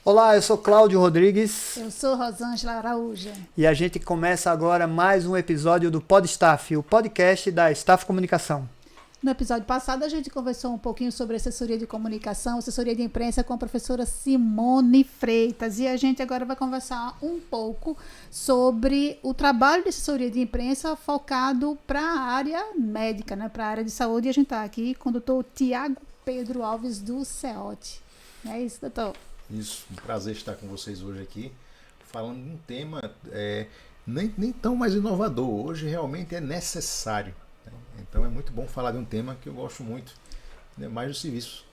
Olá, eu sou Cláudio Rodrigues. Eu sou Rosângela Araújo. E a gente começa agora mais um episódio do PodStaff, o podcast da Staff Comunicação. No episódio passado a gente conversou um pouquinho sobre assessoria de comunicação, assessoria de imprensa com a professora Simone Freitas. E a gente agora vai conversar um pouco sobre o trabalho de assessoria de imprensa focado para a área médica, né? Para a área de saúde. E a gente está aqui com o doutor Tiago Pedro Alves do CEOT. Não é isso, doutor? Isso, um prazer estar com vocês hoje aqui, falando de um tema nem tão mais inovador, hoje realmente é necessário. Né? Então é muito bom falar de um tema que eu gosto muito, né? Mais do serviço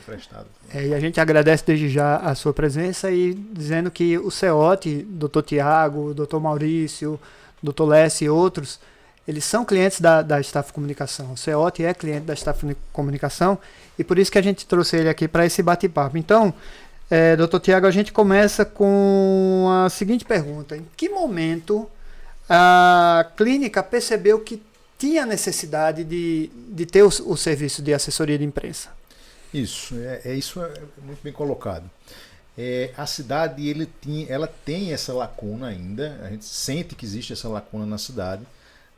prestado. E a gente agradece desde já a sua presença e dizendo que o CEOT, doutor Tiago, doutor Maurício, doutor Lécio e outros, eles são clientes da Staff Comunicação. O CEOT é cliente da Staff Comunicação e por isso que a gente trouxe ele aqui para esse bate-papo. Então, doutor Tiago, a gente começa com a seguinte pergunta. Em que momento a clínica percebeu que tinha necessidade de ter o serviço de assessoria de imprensa? Isso é muito bem colocado. A cidade ela tem essa lacuna ainda, a gente sente que existe essa lacuna na cidade,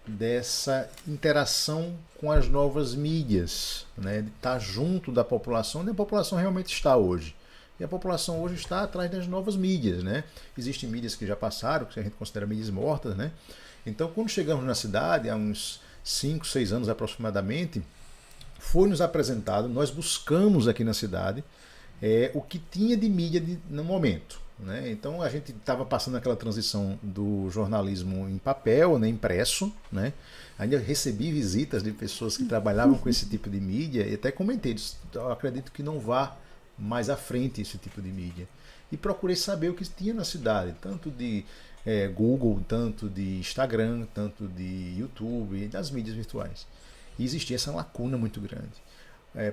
dessa interação com as novas mídias, né? De estar junto da população, onde a população realmente está hoje. E a população hoje está atrás das novas mídias, né? Existem mídias que já passaram, que a gente considera mídias mortas, né? Então, quando chegamos na cidade, há uns 5, 6 anos aproximadamente, foi nos apresentado, nós buscamos aqui na cidade o que tinha de mídia no momento, né? Então, a gente estava passando aquela transição do jornalismo em papel, né, impresso, né? Ainda recebi visitas de pessoas que trabalhavam com esse tipo de mídia e até comentei, eu acredito que não vá mais à frente esse tipo de mídia. E procurei saber o que tinha na cidade, tanto de Google, tanto de Instagram, tanto de YouTube e das mídias virtuais. E existia essa lacuna muito grande.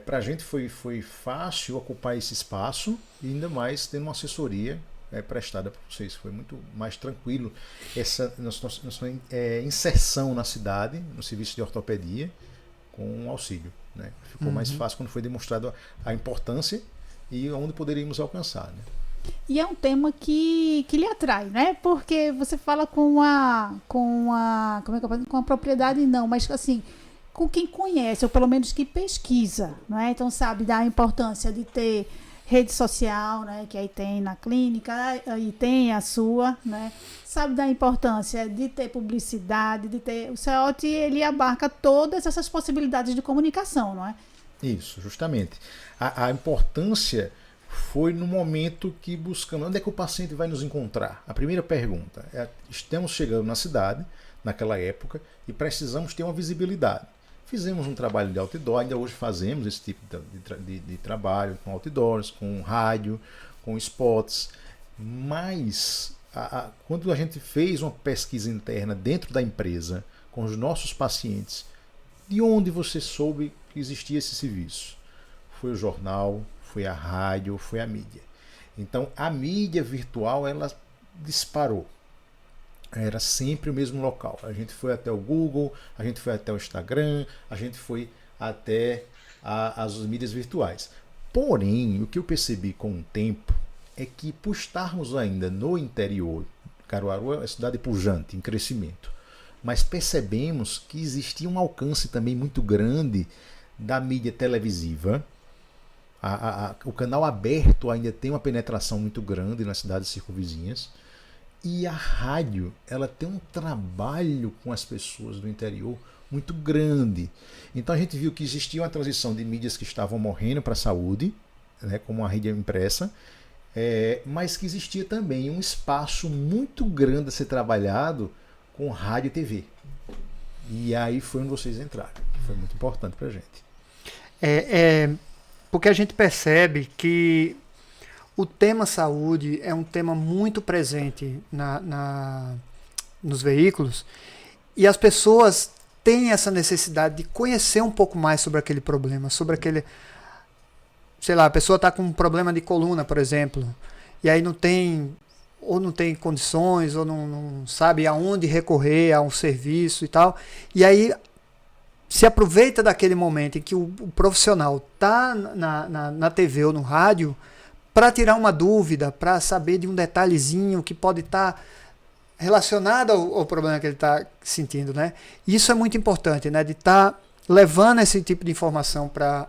Para a gente foi fácil ocupar esse espaço e ainda mais tendo uma assessoria prestada para vocês. Foi muito mais tranquilo essa nossa inserção na cidade, no serviço de ortopedia, com auxílio, né? Ficou mais fácil quando foi demonstrado a importância e onde poderíamos alcançar, né? E é um tema que lhe atrai, né? Porque você fala com a propriedade não, mas assim, com quem conhece, ou pelo menos que pesquisa, não é? Então sabe da importância de ter rede social, né? Que aí tem na clínica, aí tem a sua, né? Sabe da importância de ter publicidade, de ter... O CEOT, ele abarca todas essas possibilidades de comunicação, não é? Isso, justamente. A importância foi no momento que buscamos. Onde é que o paciente vai nos encontrar? A primeira pergunta é: estamos chegando na cidade, naquela época, e precisamos ter uma visibilidade. Fizemos um trabalho de outdoor, ainda hoje fazemos esse tipo de trabalho com outdoors, com rádio, com spots, mas quando a gente fez uma pesquisa interna dentro da empresa, com os nossos pacientes, de onde você soube que existia esse serviço? Foi o jornal, foi a rádio, foi a mídia. Então a mídia virtual, ela disparou. Era sempre o mesmo local. A gente foi até o Google, a gente foi até o Instagram, a gente foi até as mídias virtuais. Porém, o que eu percebi com o tempo é que, por estarmos ainda no interior, Caruaru é uma cidade pujante, em crescimento, mas percebemos que existia um alcance também muito grande da mídia televisiva. O canal aberto ainda tem uma penetração muito grande nas cidades circunvizinhas. E a rádio, ela tem um trabalho com as pessoas do interior muito grande. Então a gente viu que existia uma transição de mídias que estavam morrendo para a saúde, né, como a rede impressa, mas que existia também um espaço muito grande a ser trabalhado com rádio e TV. E aí foi onde vocês entraram. Foi muito importante para a gente. Porque a gente percebe que o tema saúde é um tema muito presente nos veículos e as pessoas têm essa necessidade de conhecer um pouco mais sobre aquele problema, sobre aquele... Sei lá, a pessoa está com um problema de coluna, por exemplo, e aí não tem condições, ou não sabe aonde recorrer a um serviço e tal, e aí se aproveita daquele momento em que o profissional está na TV ou no rádio para tirar uma dúvida, para saber de um detalhezinho que pode estar relacionado ao problema que ele está sentindo, né? Isso é muito importante, né? De estar levando esse tipo de informação para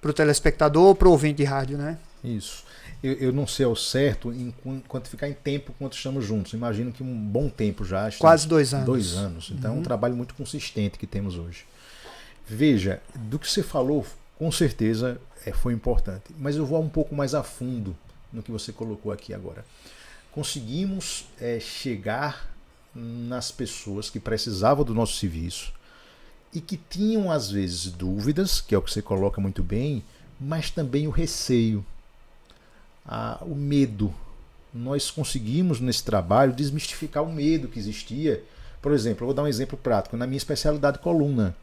o telespectador, para o ouvinte de rádio, né? Isso. Eu não sei ao certo em quantificar em tempo quanto estamos juntos. Imagino que um bom tempo já. Quase 2 anos. 2 anos. Então é um trabalho muito consistente que temos hoje. Veja, do que você falou, com certeza foi importante. Mas eu vou um pouco mais a fundo no que você colocou aqui agora. Conseguimos chegar nas pessoas que precisavam do nosso serviço e que tinham, às vezes, dúvidas, que é o que você coloca muito bem, mas também o receio. O medo. Nós conseguimos nesse trabalho desmistificar o medo que existia. Por exemplo, eu vou dar um exemplo prático. Na minha especialidade, coluna.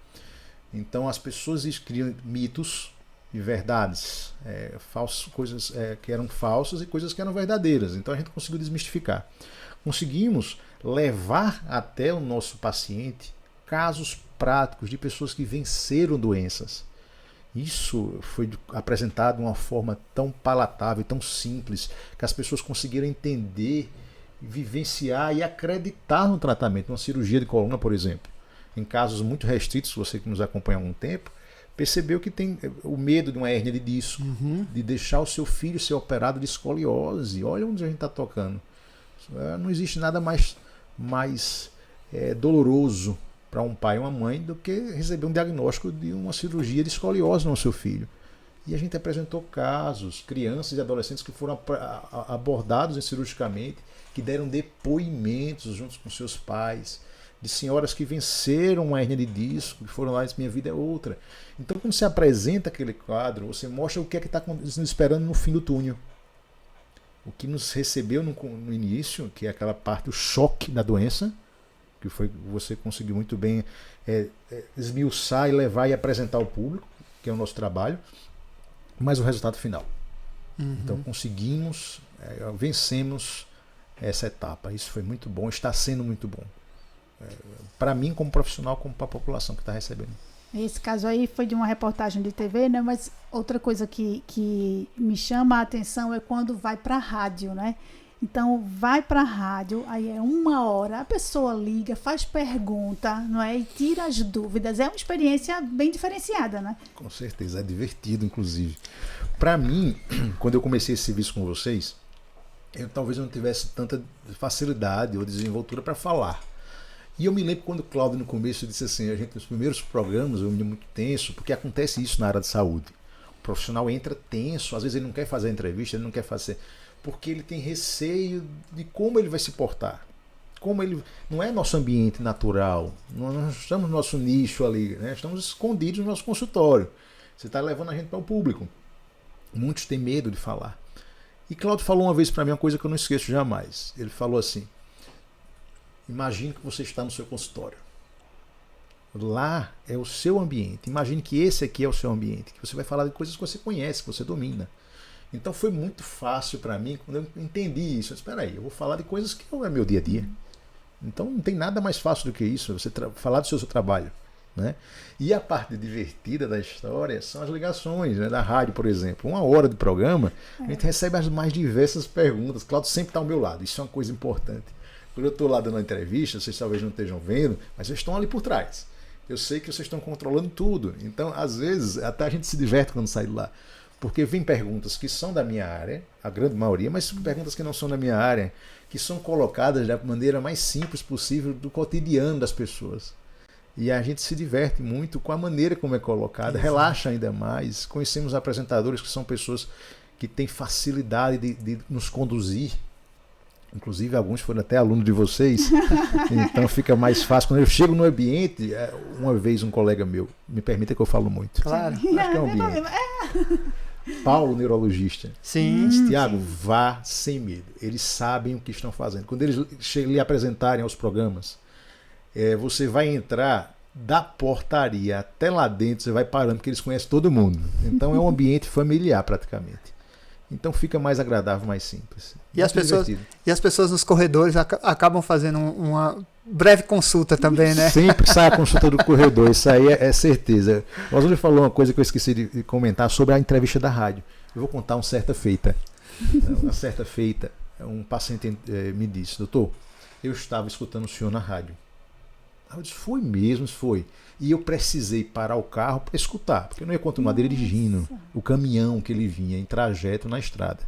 Então as pessoas criam mitos e verdades, coisas que eram falsas e coisas que eram verdadeiras. Então a gente conseguiu desmistificar. Conseguimos levar até o nosso paciente casos práticos de pessoas que venceram doenças. Isso foi apresentado de uma forma tão palatável, tão simples, que as pessoas conseguiram entender, vivenciar e acreditar no tratamento. Uma cirurgia de coluna, por exemplo, em casos muito restritos, você que nos acompanha há algum tempo, percebeu que tem o medo de uma hérnia de disco, de deixar o seu filho ser operado de escoliose. Olha onde a gente está tocando. Não existe nada mais doloroso para um pai e uma mãe do que receber um diagnóstico de uma cirurgia de escoliose no seu filho. E a gente apresentou casos, crianças e adolescentes que foram abordados cirurgicamente, que deram depoimentos juntos com seus pais, de senhoras que venceram uma hérnia de disco, que foram lá e disseram, minha vida é outra. Então, quando você apresenta aquele quadro, você mostra o que é que está esperando no fim do túnel. O que nos recebeu no início, que é aquela parte, o choque da doença, que você conseguiu muito bem esmiuçar e levar e apresentar ao público, que é o nosso trabalho, mas o resultado final. Então conseguimos, vencemos essa etapa. Isso foi muito bom, está sendo muito bom. Para mim, como profissional, como para a população que está recebendo. Esse caso aí foi de uma reportagem de TV, né? Mas outra coisa que me chama a atenção é quando vai para a rádio, né? Então, vai para a rádio, aí é 1 hora, a pessoa liga, faz pergunta, não é? E tira as dúvidas. É uma experiência bem diferenciada, né? Com certeza, é divertido, inclusive. Para mim, quando eu comecei esse serviço com vocês, talvez eu não tivesse tanta facilidade ou desenvoltura para falar. E eu me lembro quando o Cláudio, no começo, disse assim, a gente nos primeiros programas, eu me lembro muito tenso, porque acontece isso na área de saúde. O profissional entra tenso, às vezes ele não quer fazer a entrevista, ele não quer fazer... porque ele tem receio de como ele vai se portar. Como ele não é nosso ambiente natural, nós estamos no nosso nicho ali, né? Estamos escondidos no nosso consultório. Você está levando a gente para o público. Muitos têm medo de falar. E Cláudio falou uma vez para mim uma coisa que eu não esqueço jamais. Ele falou assim, imagine que você está no seu consultório. Lá é o seu ambiente. Imagine que esse aqui é o seu ambiente, que você vai falar de coisas que você conhece, que você domina. Então foi muito fácil para mim quando eu entendi isso. Eu disse, espera aí, eu vou falar de coisas que não é meu dia a dia. Então não tem nada mais fácil do que isso, você falar do seu trabalho. Né? E a parte divertida da história são as ligações, né? Da rádio, por exemplo. 1 hora de programa, a gente recebe as mais diversas perguntas. Cláudio sempre está ao meu lado, isso é uma coisa importante. Quando eu estou lá dando uma entrevista, vocês talvez não estejam vendo, mas vocês estão ali por trás. Eu sei que vocês estão controlando tudo. Então, às vezes, até a gente se diverte quando sai de lá. Porque vem perguntas que são da minha área, a grande maioria, mas perguntas que não são da minha área, que são colocadas da maneira mais simples possível do cotidiano das pessoas. E a gente se diverte muito com a maneira como é colocada, relaxa ainda mais. Conhecemos apresentadores que são pessoas que têm facilidade de nos conduzir. Inclusive, alguns foram até alunos de vocês, então fica mais fácil. Quando eu chego no ambiente, uma vez um colega meu, me permita que eu falo muito. Claro. Acho que é um ambiente. Paulo, neurologista. Sim. Diz, Tiago, vá sem medo. Eles sabem o que estão fazendo. Quando eles lhe apresentarem aos programas, você vai entrar da portaria até lá dentro, você vai parando, porque eles conhecem todo mundo. Então é um ambiente familiar praticamente. Então fica mais agradável, mais simples. E as pessoas nos corredores acabam fazendo uma breve consulta também, né? Sempre sai a consulta do corredor, isso aí é certeza. O Oswaldo falou uma coisa que eu esqueci de comentar sobre a entrevista da rádio. Eu vou contar uma certa feita. Uma certa feita, um paciente me disse: doutor, eu estava escutando o senhor na rádio. Eu disse: foi mesmo, foi. E eu precisei parar o carro para escutar, porque eu não ia continuar dirigindo o caminhão que ele vinha em trajeto na estrada.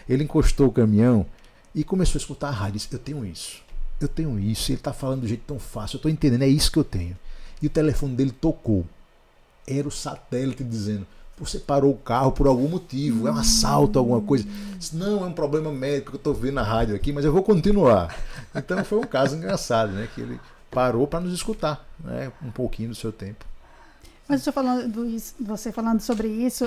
Ele encostou o caminhão e começou a escutar a rádio. Disse: eu tenho isso. E ele está falando do jeito tão fácil, eu estou entendendo, é isso que eu tenho. E o telefone dele tocou. Era o satélite dizendo: você parou o carro por algum motivo, é um assalto, alguma coisa. Disse: não, é um problema médico que eu estou vendo na rádio aqui, mas eu vou continuar. Então foi um caso engraçado, né? Que ele parou para nos escutar, né, um pouquinho do seu tempo. Mas você falando sobre isso,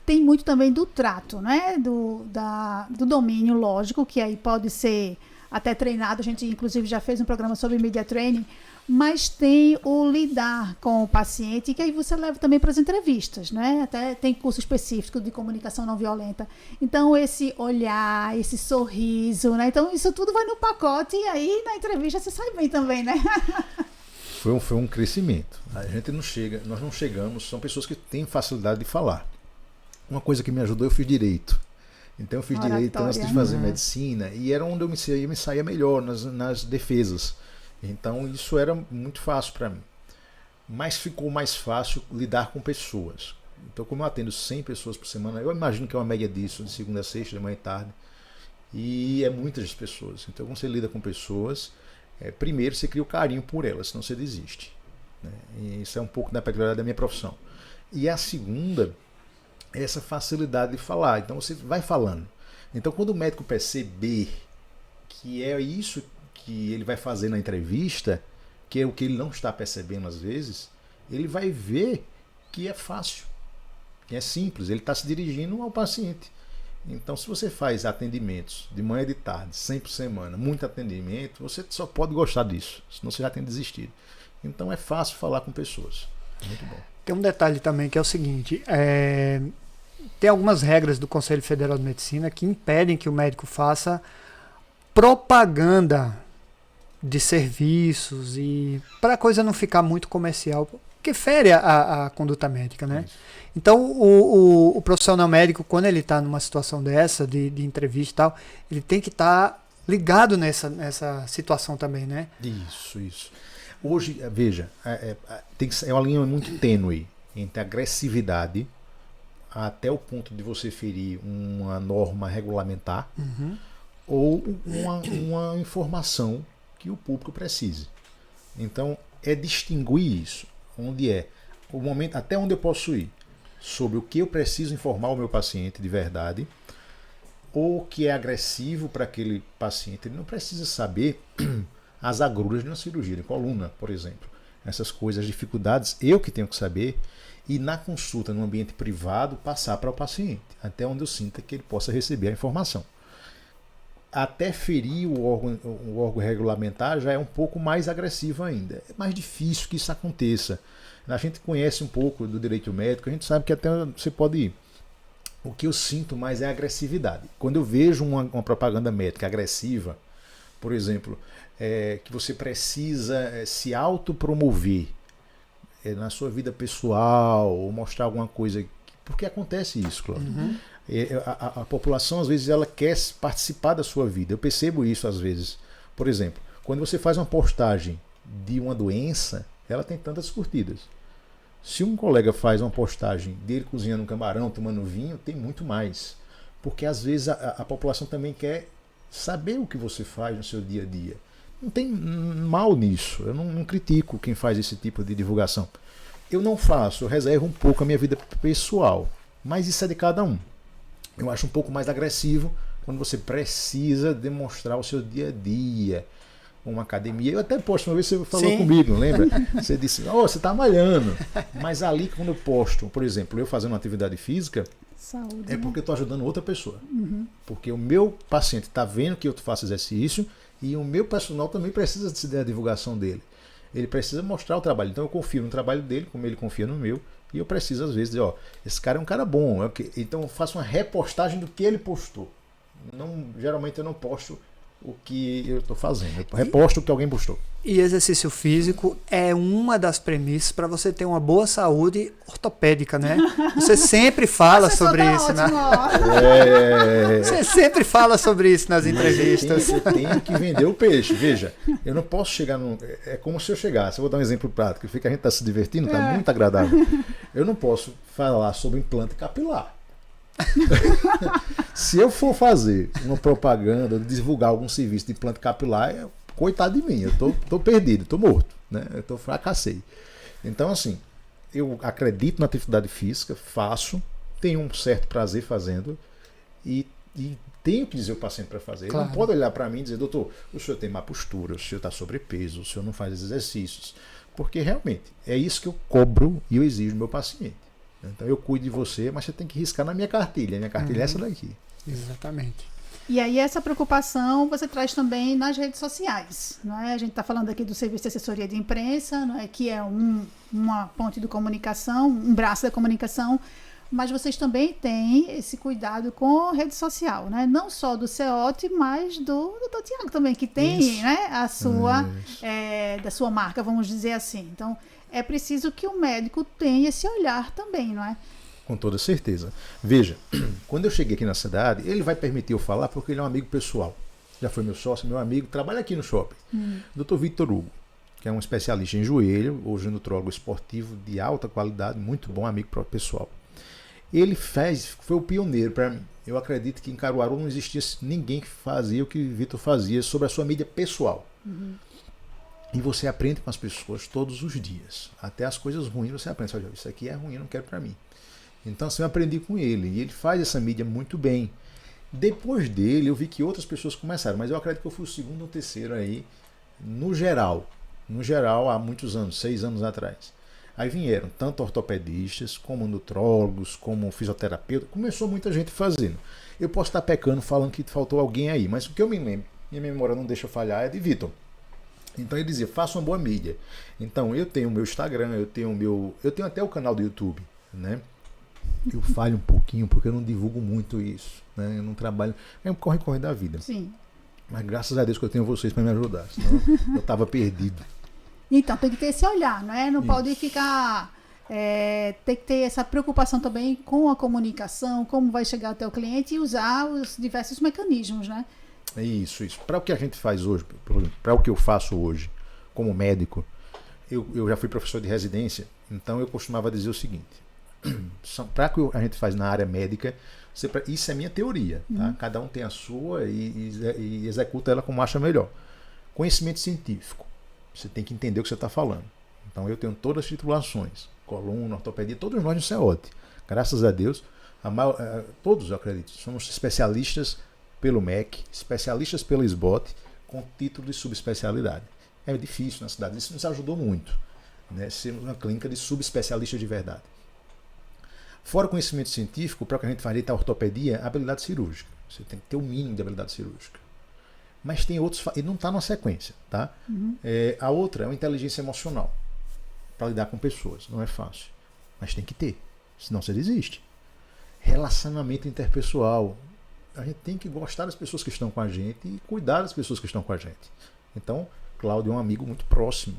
tem muito também do trato, né? Do domínio, lógico, que aí pode ser até treinado. A gente, inclusive, já fez um programa sobre media training, mas tem o lidar com o paciente, que aí você leva também para as entrevistas, né? Até tem curso específico de comunicação não violenta. Então, esse olhar, esse sorriso, né? Então, isso tudo vai no pacote e aí na entrevista você sai bem também, né? Foi um crescimento. Nós não chegamos, são pessoas que têm facilidade de falar. Uma coisa que me ajudou, eu fiz direito. Então eu fiz direito antes de fazer medicina, e era onde eu me saía melhor nas defesas. Então isso era muito fácil para mim. Mas ficou mais fácil lidar com pessoas. Então, como eu atendo 100 pessoas por semana, eu imagino que é uma média disso, de segunda a sexta, de manhã e tarde. E é muitas pessoas. Então, quando você lida com pessoas, primeiro você cria o carinho por elas, senão você desiste, né? E isso é um pouco da peculiaridade da minha profissão. E a segunda é essa facilidade de falar. Então, você vai falando. Então, quando o médico perceber que é isso que ele vai fazer na entrevista, que é o que ele não está percebendo às vezes, ele vai ver que é fácil, que é simples, ele está se dirigindo ao paciente. Então, se você faz atendimentos de manhã e de tarde, 100 por semana, muito atendimento, você só pode gostar disso, senão você já tem desistido. Então, é fácil falar com pessoas. Muito bom. Tem um detalhe também que é o seguinte, tem algumas regras do Conselho Federal de Medicina que impedem que o médico faça propaganda de serviços, e para a coisa não ficar muito comercial, que fere a conduta médica, né? Isso. Então o profissional médico, quando ele está numa situação dessa, de entrevista e tal, ele tem que estar ligado nessa situação também, né? Isso. Hoje, veja, é uma linha muito tênue entre agressividade até o ponto de você ferir uma norma regulamentar, ou uma informação que o público precise. Então, é distinguir isso, onde é o momento, até onde eu posso ir, sobre o que eu preciso informar o meu paciente de verdade, ou que é agressivo para aquele paciente. Ele não precisa saber as agruras de uma cirurgia de coluna, por exemplo. Essas coisas, as dificuldades, eu que tenho que saber, e na consulta, no ambiente privado, passar para o paciente, até onde eu sinta que ele possa receber a informação. Até ferir o órgão regulamentar já é um pouco mais agressivo ainda. É mais difícil que isso aconteça. A gente conhece um pouco do direito médico, a gente sabe que até você pode ir. O que eu sinto mais é a agressividade. Quando eu vejo uma propaganda médica agressiva, por exemplo, que você precisa se autopromover na sua vida pessoal, ou mostrar alguma coisa. Porque acontece isso, Cláudio. A população, às vezes, ela quer participar da sua vida. Eu percebo isso, às vezes. Por exemplo, quando você faz uma postagem de uma doença, ela tem tantas curtidas. Se um colega faz uma postagem dele cozinhando um camarão, tomando vinho, tem muito mais. Porque, às vezes, a população também quer saber o que você faz no seu dia a dia. Não tem mal nisso. Eu não critico quem faz esse tipo de divulgação. Eu não faço, eu reservo um pouco a minha vida pessoal. Mas isso é de cada um. Eu acho um pouco mais agressivo quando você precisa demonstrar o seu dia a dia. Uma academia. Eu até posto, uma vez você falou comigo, lembra? Você disse: você está malhando. Mas ali, quando eu posto, por exemplo, eu fazendo uma atividade física, saúde, é porque eu estou ajudando outra pessoa. Porque o meu paciente está vendo que eu faço exercício, e o meu personal também precisa da divulgação dele. Ele precisa mostrar o trabalho. Então eu confio no trabalho dele, como ele confia no meu. E eu preciso, às vezes, dizer: esse cara é um cara bom. Então eu faço uma repostagem do que ele postou. Geralmente eu não posto o que eu estou fazendo. Eu reposto o que alguém postou. E exercício físico é uma das premissas para você ter uma boa saúde ortopédica, né? Você sempre fala sobre isso, né? Você sempre fala sobre isso nas entrevistas. Você tem que vender o peixe. Veja, eu não posso chegar num... É como se eu chegasse. Eu vou dar um exemplo prático. Fica, a gente está se divertindo, está muito agradável. Eu não posso falar sobre implante capilar. Se eu for fazer uma propaganda, divulgar algum serviço de implante capilar, coitado de mim, eu tô perdido, tô morto, né? Eu fracassei. Então, assim, eu acredito na atividade física, faço, tenho um certo prazer fazendo e tenho que dizer ao paciente para fazer. Claro. Ele não pode olhar para mim e dizer, doutor, o senhor tem má postura, o senhor está sobrepeso, o senhor não faz exercícios. Porque realmente é isso que eu cobro e eu exijo do meu paciente. Então eu cuido de você, mas você tem que riscar na minha cartilha. A minha cartilha é essa daqui. Exatamente. E aí essa preocupação você traz também nas redes sociais, não é? A gente está falando aqui do serviço de assessoria de imprensa, não é? Que é uma ponte de comunicação, um braço da comunicação, mas vocês também têm esse cuidado com rede social, né? Não só do CEOT, mas do Dr. Tiago também, que tem, né, a sua, da sua marca, vamos dizer assim. Então, é preciso que o médico tenha esse olhar também, não é? Com toda certeza. Veja, quando eu cheguei aqui na cidade, ele vai permitir eu falar porque ele é um amigo pessoal. Já foi meu sócio, meu amigo, trabalha aqui no shopping. Dr. Victor Hugo, que é um especialista em joelho, hoje nutrólogo esportivo de alta qualidade, muito bom amigo pessoal. Ele foi o pioneiro para mim. Eu acredito que em Caruaru não existia ninguém que fazia o que Victor fazia sobre a sua mídia pessoal. E você aprende com as pessoas todos os dias. Até as coisas ruins você aprende. Olha, isso aqui é ruim, eu não quero para mim. Então assim, eu aprendi com ele. E ele faz essa mídia muito bem. Depois dele, eu vi que outras pessoas começaram. Mas eu acredito que eu fui o segundo ou terceiro aí, no geral. No geral, há muitos anos, 6 anos atrás. Aí vieram tanto ortopedistas, como nutrólogos, como fisioterapeutas. Começou muita gente fazendo. Eu posso estar pecando falando que faltou alguém aí. Mas o que eu me lembro, minha memória não deixa eu falhar, é de Vitor. Então ele dizia, faça uma boa mídia. Então eu tenho o meu Instagram, eu tenho até o canal do YouTube, né? Eu falho um pouquinho porque eu não divulgo muito isso, né? Eu não trabalho, é um corre da vida. Sim. Mas graças a Deus que eu tenho vocês para me ajudar, senão eu estava perdido. Então tem que ter esse olhar, não é? Não pode ficar, tem que ter essa preocupação também com a comunicação, como vai chegar até o cliente e usar os diversos mecanismos, né? Isso. Para o que a gente faz hoje, para o que eu faço hoje como médico, eu já fui professor de residência, então eu costumava dizer o seguinte, para o que a gente faz na área médica, isso é minha teoria, tá? Cada um tem a sua e executa ela como acha melhor. Conhecimento científico, você tem que entender o que você está falando. Então eu tenho todas as titulações, coluna, ortopedia, todos nós no CEOT. Graças a Deus, todos eu acredito, somos especialistas pelo MEC, especialistas pelo SBOT, com título de subespecialidade. É difícil na cidade, isso nos ajudou muito, né? Sermos uma clínica de subespecialistas de verdade. Fora o conhecimento científico, para o que a gente faz da ortopedia, a habilidade cirúrgica. Você tem que ter o mínimo de habilidade cirúrgica. Mas tem outros, ele não está na sequência, tá? A outra é uma inteligência emocional, para lidar com pessoas, não é fácil. Mas tem que ter, senão você desiste. Relacionamento interpessoal. A gente tem que gostar das pessoas que estão com a gente e cuidar das pessoas que estão com a gente. Então, Cláudio é um amigo muito próximo.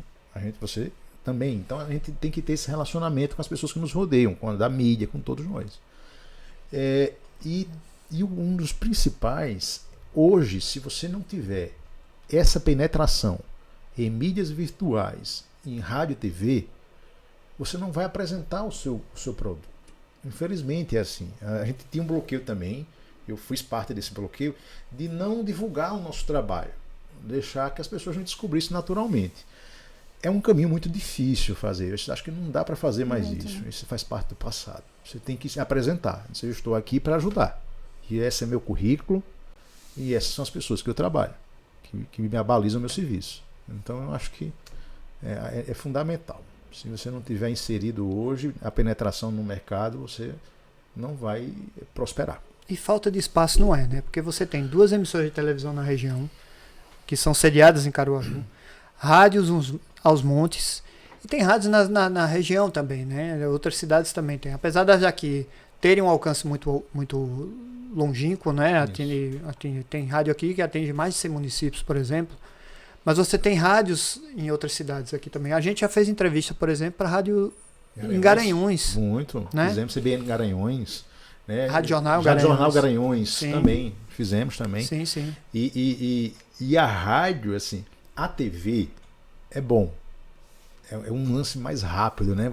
Você também. Então, a gente tem que ter esse relacionamento com as pessoas que nos rodeiam, com a da mídia, com todos nós. E um dos principais, hoje, se você não tiver essa penetração em mídias virtuais, em rádio e TV, você não vai apresentar o seu produto. Infelizmente é assim. A gente tinha um bloqueio também. Eu fiz parte desse bloqueio de não divulgar o nosso trabalho, deixar que as pessoas não descobrissem naturalmente. É um caminho muito difícil fazer. Eu acho que não dá para fazer mais isso. Isso faz parte do passado. Você tem que se apresentar. Eu estou aqui para ajudar. E esse é meu currículo e essas são as pessoas que eu trabalho, que me abalizam o meu serviço. Então eu acho que é fundamental. Se você não tiver inserido hoje a penetração no mercado, você não vai prosperar. E falta de espaço não é, né? Porque você tem 2 emissoras de televisão na região, que são sediadas em Caruaru, rádios aos montes, e tem rádios na região também, né? Outras cidades também têm. Apesar das daqui terem um alcance muito, muito longínquo, né? Tem rádio aqui que atende mais de 100 municípios, por exemplo. Mas você tem rádios em outras cidades aqui também. A gente já fez entrevista, por exemplo, para rádio em Garanhuns. Muito. Né? Fizemos CBN Garanhuns. Né? Rádio Jornal Garanhuns também. Fizemos também. Sim, sim. E a rádio, assim, a TV é bom. É um lance mais rápido, né?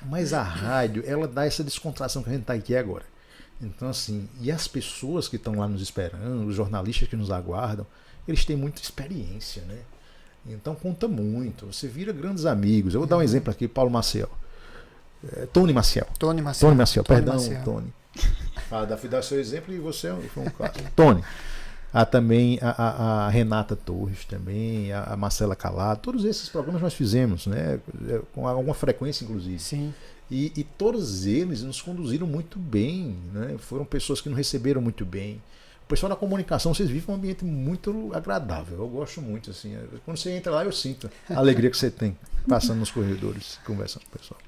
Mas a rádio, ela dá essa descontração que a gente está aqui agora. Então, assim, e as pessoas que estão lá nos esperando, os jornalistas que nos aguardam, eles têm muita experiência, né? Então conta muito. Você vira grandes amigos. Eu vou dar um exemplo aqui, Paulo Maciel. Tony Maciel. Tony Maciel, perdão, Tony. Dá seu exemplo e você foi um caso. Tony. Também a Renata Torres, também, a Marcela Calado, todos esses programas nós fizemos, né? Com alguma frequência, inclusive. Sim. E todos eles nos conduziram muito bem, né? Foram pessoas que nos receberam muito bem. O pessoal da comunicação, vocês vivem um ambiente muito agradável. Eu gosto muito, assim. Quando você entra lá, eu sinto a alegria que você tem passando nos corredores, conversando com o pessoal.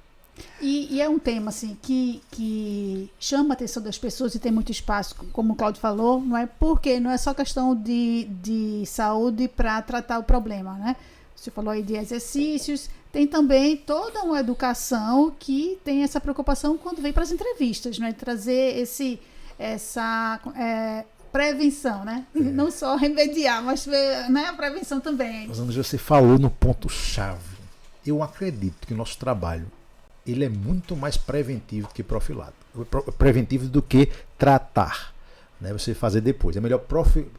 E é um tema assim que chama a atenção das pessoas e tem muito espaço, como o Cláudio falou, não é? Porque não é só questão de saúde para tratar o problema, né? Você falou aí de exercícios, tem também toda uma educação que tem essa preocupação quando vem para as entrevistas, né? Trazer essa prevenção, né? Não só remediar, mas, né, a prevenção também. Mas você falou no ponto-chave. Eu acredito que o nosso trabalho ele é muito mais preventivo que preventivo do que tratar, né? Você fazer depois. É melhor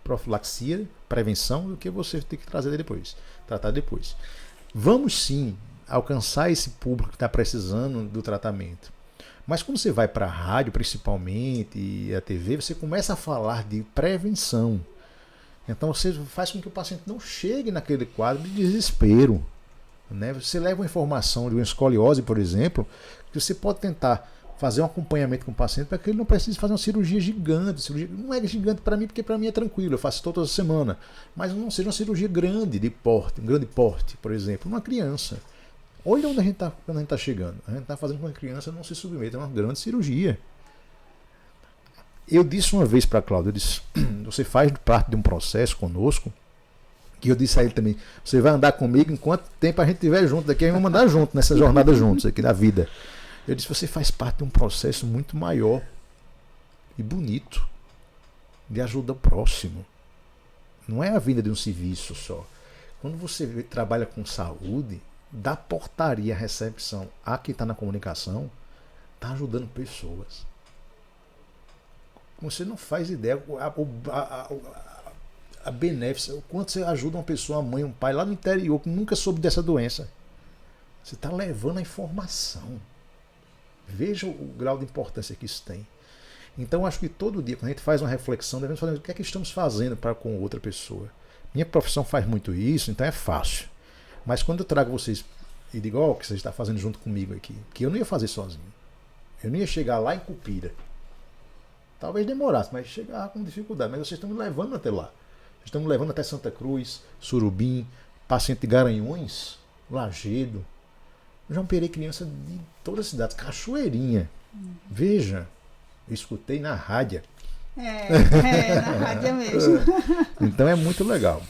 profilaxia, prevenção, do que você ter que tratar depois. Vamos sim alcançar esse público que está precisando do tratamento. Mas quando você vai para a rádio, principalmente, e a TV, você começa a falar de prevenção. Então você faz com que o paciente não chegue naquele quadro de desespero. Né? Você leva uma informação de uma escoliose, por exemplo, que você pode tentar fazer um acompanhamento com o paciente para que ele não precise fazer uma cirurgia gigante. Não é gigante para mim, porque para mim é tranquilo, eu faço toda semana. Mas não seja uma cirurgia grande, um grande porte, por exemplo, uma criança. Olha onde a gente está quando a gente está chegando. A gente está fazendo com que a criança não se submeta a uma grande cirurgia. Eu disse uma vez para a Cláudia, você faz parte de um processo conosco, que eu disse a ele também, você vai andar comigo enquanto tempo a gente estiver junto, daqui a gente vai andar junto nessa jornada juntos aqui da vida. Eu disse, você faz parte de um processo muito maior e bonito de ajuda ao próximo. Não é a vida de um serviço só. Quando você trabalha com saúde, da portaria à recepção a quem está na comunicação, está ajudando pessoas. Você não faz ideia a benéfica, o quanto você ajuda uma pessoa, uma mãe, um pai lá no interior que nunca soube dessa doença. Você está levando a informação. Veja o grau de importância que isso tem. Então acho que todo dia, quando a gente faz uma reflexão, devemos fazer o que é que estamos fazendo para com outra pessoa. Minha profissão faz muito isso, então é fácil. Mas quando eu trago vocês e digo, o que você está fazendo junto comigo aqui, que eu não ia fazer sozinho. Eu não ia chegar lá em Cupira. Talvez demorasse, mas chegar com dificuldade. Mas vocês estão me levando até lá. Vocês estão me levando até Santa Cruz, Surubim, paciente de Garanhuns, Lagedo. Eu já operei criança de todas as cidades. Cachoeirinha. Veja, eu escutei na rádio. Na rádio mesmo. Então é muito legal.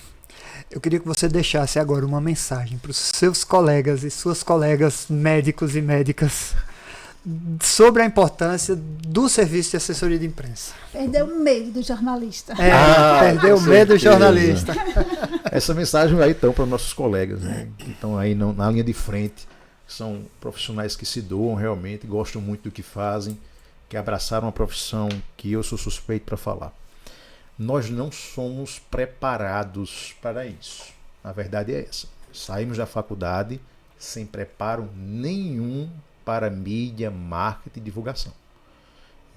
Eu queria que você deixasse agora uma mensagem para os seus colegas e suas colegas médicos e médicas sobre a importância do serviço de assessoria de imprensa. Perdeu o medo do jornalista. Perdeu o medo do jornalista. Essa mensagem vai então para os nossos colegas, né, que estão aí na linha de frente, são profissionais que se doam realmente, gostam muito do que fazem, que abraçaram uma profissão que eu sou suspeito para falar. Nós não somos preparados para isso. A verdade é essa. Saímos da faculdade sem preparo nenhum para mídia, marketing e divulgação.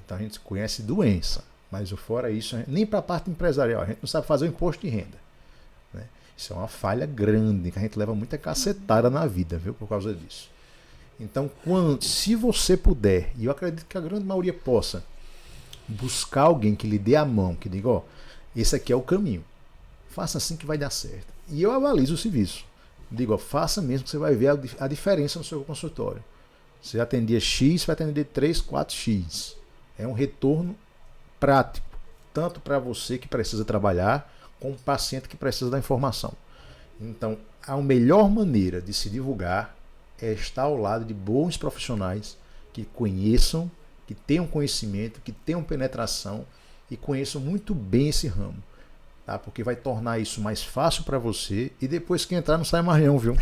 Então a gente conhece doença, mas fora isso, nem para a parte empresarial, a gente não sabe fazer o imposto de renda. Né? Isso é uma falha grande, que a gente leva muita cacetada na vida, viu, por causa disso. Então, se você puder, e eu acredito que a grande maioria possa, buscar alguém que lhe dê a mão, que diga, esse aqui é o caminho. Faça assim que vai dar certo. E eu avalizo o serviço. Digo, faça mesmo que você vai ver a diferença no seu consultório. Você atendia X, vai atender 3, 4X. É um retorno prático, tanto para você que precisa trabalhar, como o paciente que precisa da informação. Então, a melhor maneira de se divulgar é estar ao lado de bons profissionais que conheçam, que tenham conhecimento, que tenham penetração e conheçam muito bem esse ramo. Tá? Porque vai tornar isso mais fácil para você e depois que entrar não sai mais não, viu?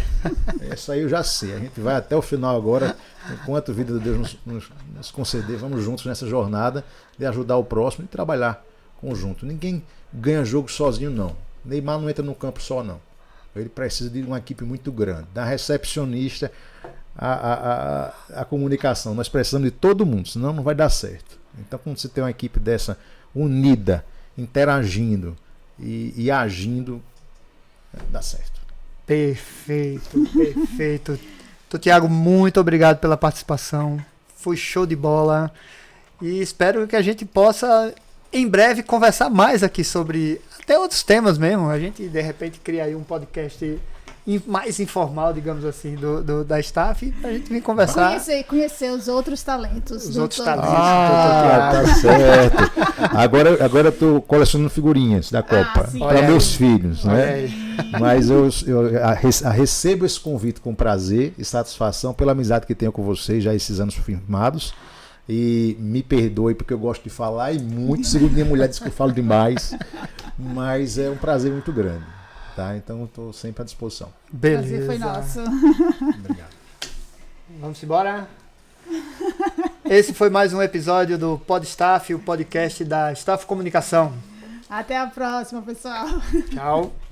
Essa aí eu já sei. A gente vai até o final agora, enquanto a vida de Deus nos conceder, vamos juntos nessa jornada de ajudar o próximo e trabalhar conjunto. Ninguém ganha jogo sozinho, não. Neymar não entra no campo só, não. Ele precisa de uma equipe muito grande. Da recepcionista, a comunicação. Nós precisamos de todo mundo, senão não vai dar certo. Então, quando você tem uma equipe dessa unida, interagindo e agindo, dá certo. Perfeito, perfeito. Tiago, muito obrigado pela participação. Foi show de bola. E espero que a gente possa, em breve, conversar mais aqui sobre até outros temas mesmo. A gente, de repente, cria aí um podcast mais informal, digamos assim, da staff, pra gente vir conversar. Conhecer os outros talentos. Os outros talentos. Tá certo. Agora eu tô colecionando figurinhas da Copa para meus filhos, né? Mas eu recebo esse convite com prazer e satisfação pela amizade que tenho com vocês já esses anos firmados. E me perdoe porque eu gosto de falar e muito, segundo minha mulher diz que eu falo demais, mas é um prazer muito grande. Tá? Então estou sempre à disposição. Beleza. Prazer foi nosso. Obrigado. Vamos embora? Esse foi mais um episódio do Podstaff, o podcast da Staff Comunicação. Até a próxima, pessoal. Tchau.